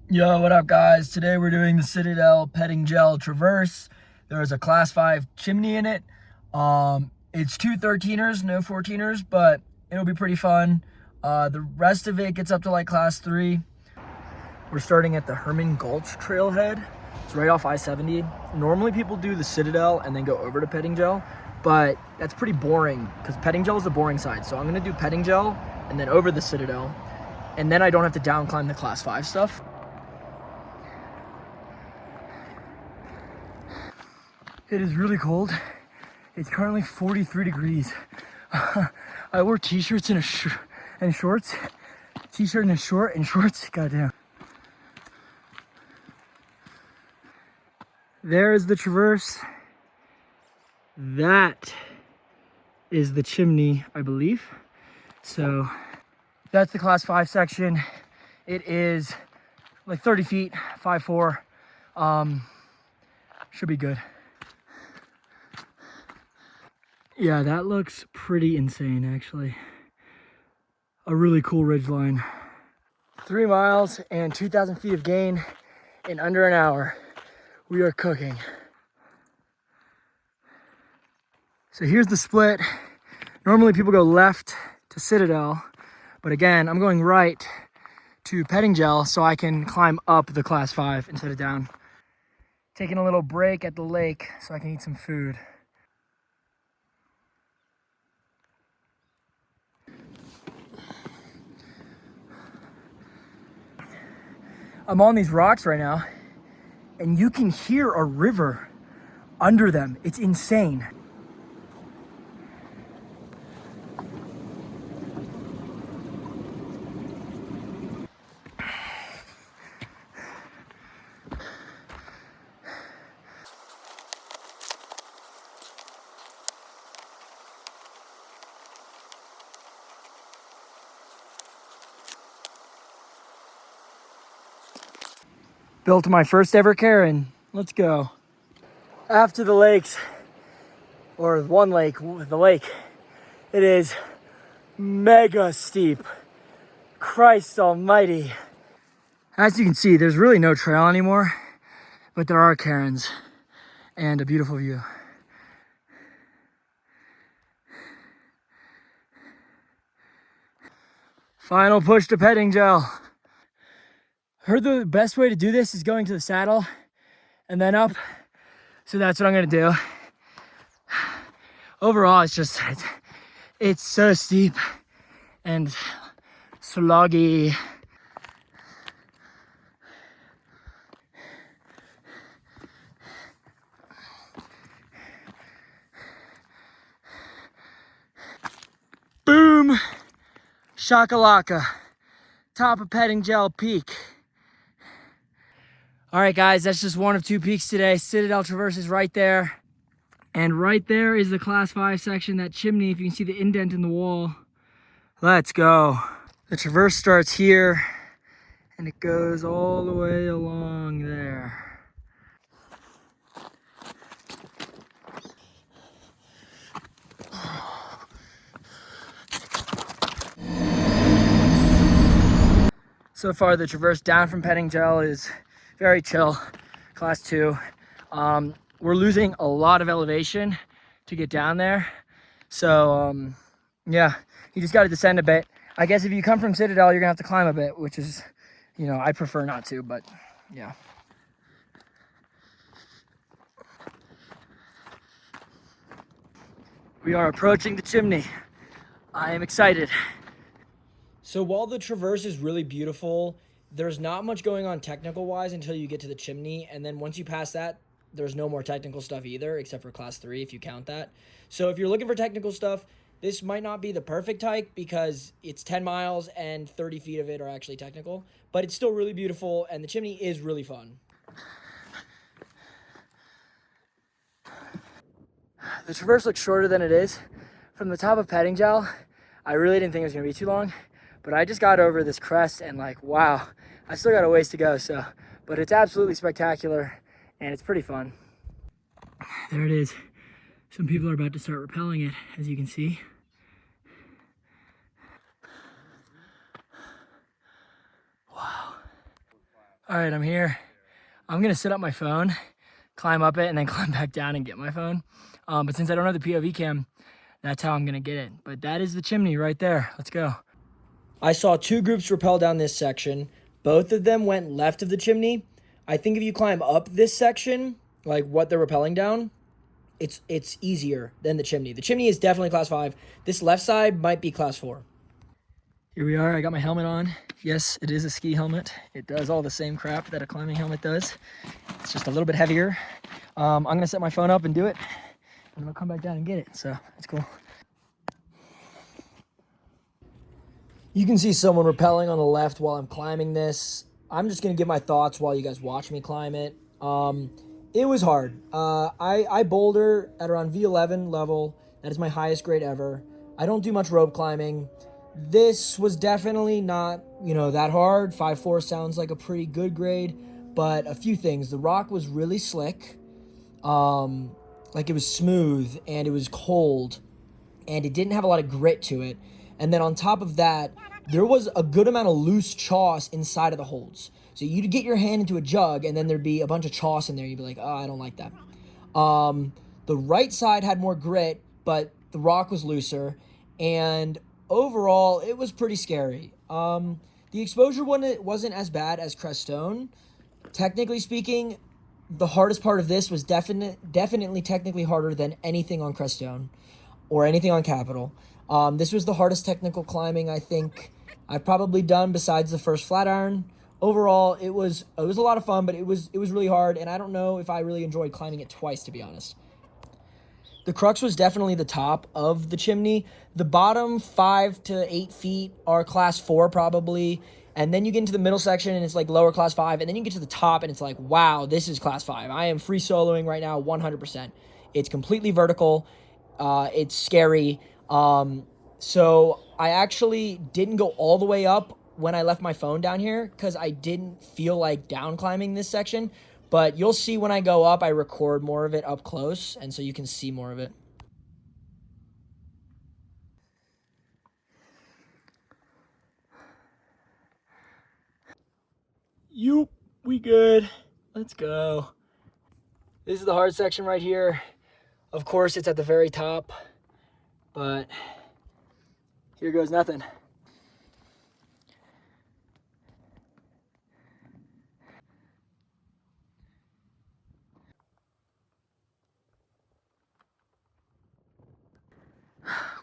Yo, what up guys? Today we're doing the Citadel Pettingell Traverse. There's a class 5 chimney in it. It's two 13ers, no 14ers, but it'll be pretty fun. The rest of it gets up to like class 3. We're starting at the Herman Gulch Trailhead. It's right off I-70. Normally people do the Citadel and then go over to Pettingell, but that's pretty boring because Pettingell is the boring side. So I'm gonna do Pettingell and then over the Citadel, and then I don't have to down climb the class 5 stuff. It is really cold. It's currently 43 degrees. I wore t-shirts and shorts. T-shirt and a short and shorts. Goddamn. There's the traverse. That is the chimney, I believe. So that's the class 5 section. It is like 30 feet, 5'4". Should be good. Yeah, that looks pretty insane, actually. A really cool ridgeline. 3 miles and 2,000 feet of gain in under an hour. We are cooking. So here's the split. Normally people go left to Citadel, but again, I'm going right to Pettingell so I can climb up the class 5 instead of down. Taking a little break at the lake so I can eat some food. I'm on these rocks right now, and you can hear a river under them. It's insane. Built my first ever Karen. Let's go. After the lakes, or one lake, the lake, it is mega steep. Christ almighty. As you can see, there's really no trail anymore, but there are cairns and a beautiful view. Final push to Pettingell. Heard the best way to do this is going to the saddle and then up. So that's what I'm gonna do. Overall, it's so steep and sloggy. Boom, shakalaka, top of Pettingell Peak. All right, guys, that's just one of 2 peaks today. Citadel Traverse is right there. And right there is the class 5 section, that chimney, if you can see the indent in the wall. Let's go. The traverse starts here and it goes all the way along there. So far, the traverse down from Pettingell is very chill, class 2. We're losing a lot of elevation to get down there. So yeah, you just got to descend a bit. I guess if you come from Citadel, you're gonna have to climb a bit, which is, you know, I prefer not to, but yeah. We are approaching the chimney. I am excited. So while the traverse is really beautiful, there's not much going on technical wise until you get to the chimney. And then once you pass that, there's no more technical stuff either, except for class 3, if you count that. So if you're looking for technical stuff, this might not be the perfect hike because it's 10 miles and 30 feet of it are actually technical, but it's still really beautiful and the chimney is really fun. The traverse looks shorter than it is. From the top of Pettingell, I really didn't think it was gonna be too long, but I just got over this crest and like, wow, I still got a ways to go. So, but it's absolutely spectacular and it's pretty fun. There it is. Some people are about to start rappelling it, as you can see. Wow. All right, I'm here. I'm gonna set up my phone, climb up it, and then climb back down and get my phone. But since I don't have the POV cam, that's how I'm gonna get it. But that is the chimney right there. Let's go. I saw two groups rappel down this section. Both of them went left of the chimney. I think if you climb up this section, like what they're rappelling down, it's easier than the chimney. The chimney is definitely class 5. This left side might be class 4. Here we are. I got my helmet on. Yes, it is a ski helmet. It does all the same crap that a climbing helmet does. It's just a little bit heavier. I'm gonna set my phone up and do it, and then I'll come back down and get it. So it's cool. You can see someone rappelling on the left while I'm climbing this. I'm just gonna give my thoughts while you guys watch me climb it. It was hard. I boulder at around V11 level. That is my highest grade ever. I don't do much rope climbing. This was definitely not, that hard. 5.4 sounds like a pretty good grade, but a few things. The rock was really slick. Like it was smooth and it was cold and it didn't have a lot of grit to it. And then on top of that, there was a good amount of loose choss inside of the holds. So you'd get your hand into a jug and then there'd be a bunch of choss in there. You'd be like, oh, I don't like that. The right side had more grit, but the rock was looser. And overall, it was pretty scary. The exposure wasn't as bad as Crestone. Technically speaking, the hardest part of this was definitely technically harder than anything on Crestone or anything on Capital. This was the hardest technical climbing I think I've probably done besides the first flat iron. Overall, it was a lot of fun, but it was really hard, and I don't know if I really enjoyed climbing it twice, to be honest. The crux was definitely the top of the chimney. The bottom 5 to 8 feet are class 4 probably, and then you get into the middle section and it's like lower class 5, and then you get to the top and it's like, wow, this is class 5. I am free soloing right now 100%. It's completely vertical. It's scary. So I actually didn't go all the way up when I left my phone down here because I didn't feel like down climbing this section. But you'll see when I go up, I record more of it up close, and so you can see more of it. Yoop, we good. Let's go. This is the hard section right here. Of course, it's at the very top, but here goes nothing.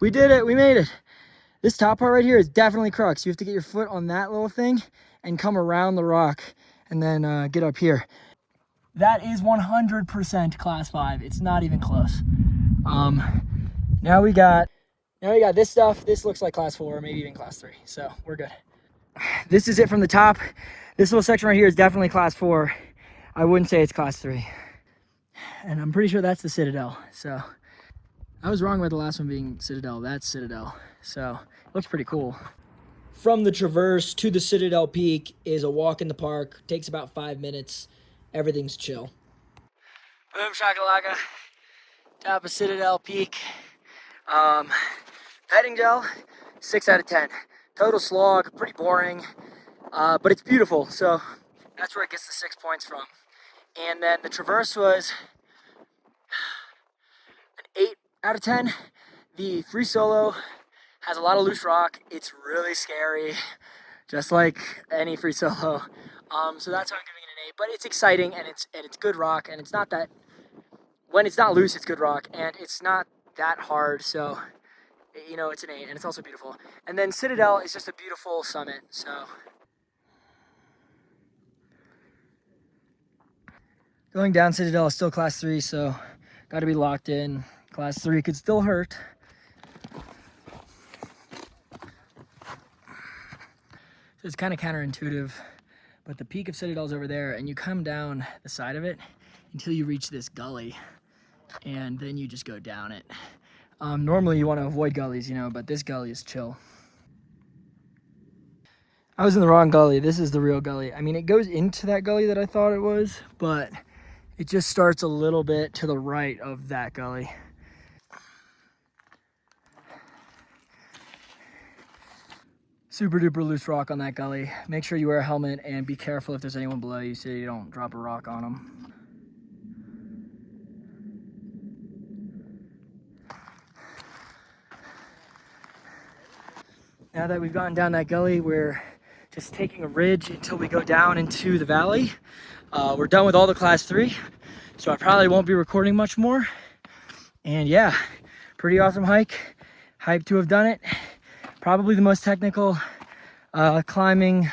We did it, we made it. This top part right here is definitely crux. You have to get your foot on that little thing and come around the rock and then get up here. That is 100% class 5. It's not even close. Now we got this stuff. This looks like class 4, maybe even class 3. So we're good. This is it from the top. This little section right here is definitely class 4. I wouldn't say it's class 3. And I'm pretty sure that's the Citadel. So I was wrong about the last one being Citadel. That's Citadel. So it looks pretty cool. From the traverse to the Citadel Peak is a walk in the park. Takes about 5 minutes. Everything's chill. Boom shakalaka. Top of Citadel Peak. Pettingell, 6 out of 10. Total slog, pretty boring, but it's beautiful. So that's where it gets the 6 points from. And then the traverse was an 8 out of 10. The free solo has a lot of loose rock. It's really scary, just like any free solo. So that's why I'm giving it an 8. But it's exciting and it's good rock, and it's not that when it's not loose, it's good rock, and it's not that hard. So it's an 8, and it's also beautiful. And then Citadel is just a beautiful summit. So going down Citadel is still class 3, so got to be locked in. Class 3 could still hurt. So it's kind of counterintuitive, but the peak of Citadel is over there, and you come down the side of it until you reach this gully, and then you just go down it. Normally you want to avoid gullies, but this gully is chill. I was in the wrong gully. This is the real gully. I mean, it goes into that gully that I thought it was, but it just starts a little bit to the right of that gully. Super duper loose rock on that gully. Make sure you wear a helmet and be careful if there's anyone below you so you don't drop a rock on them. Now that we've gotten down that gully, we're just taking a ridge until we go down into the valley. We're done with all the class 3, so I probably won't be recording much more. And yeah, pretty awesome hike. Hyped to have done it. Probably the most technical climbing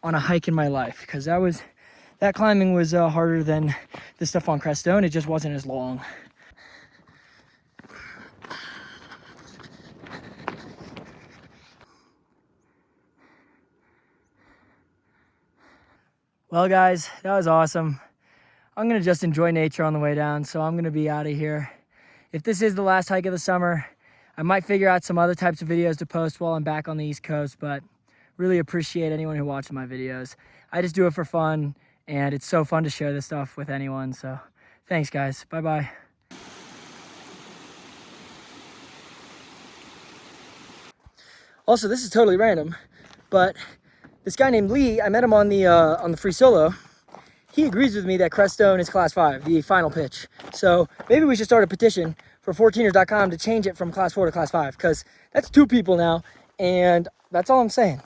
on a hike in my life, because that climbing was harder than the stuff on Crestone. It just wasn't as long. Well guys, that was awesome. I'm gonna just enjoy nature on the way down, so I'm gonna be out of here. If this is the last hike of the summer, I might figure out some other types of videos to post while I'm back on the East Coast, but really appreciate anyone who watches my videos. I just do it for fun, and it's so fun to share this stuff with anyone, so thanks guys, bye-bye. Also, this is totally random, but this guy named Lee, I met him on the free solo. He agrees with me that Crestone is class 5, the final pitch. So maybe we should start a petition for 14ers.com to change it from class 4 to class 5, because that's 2 people now, and that's all I'm saying.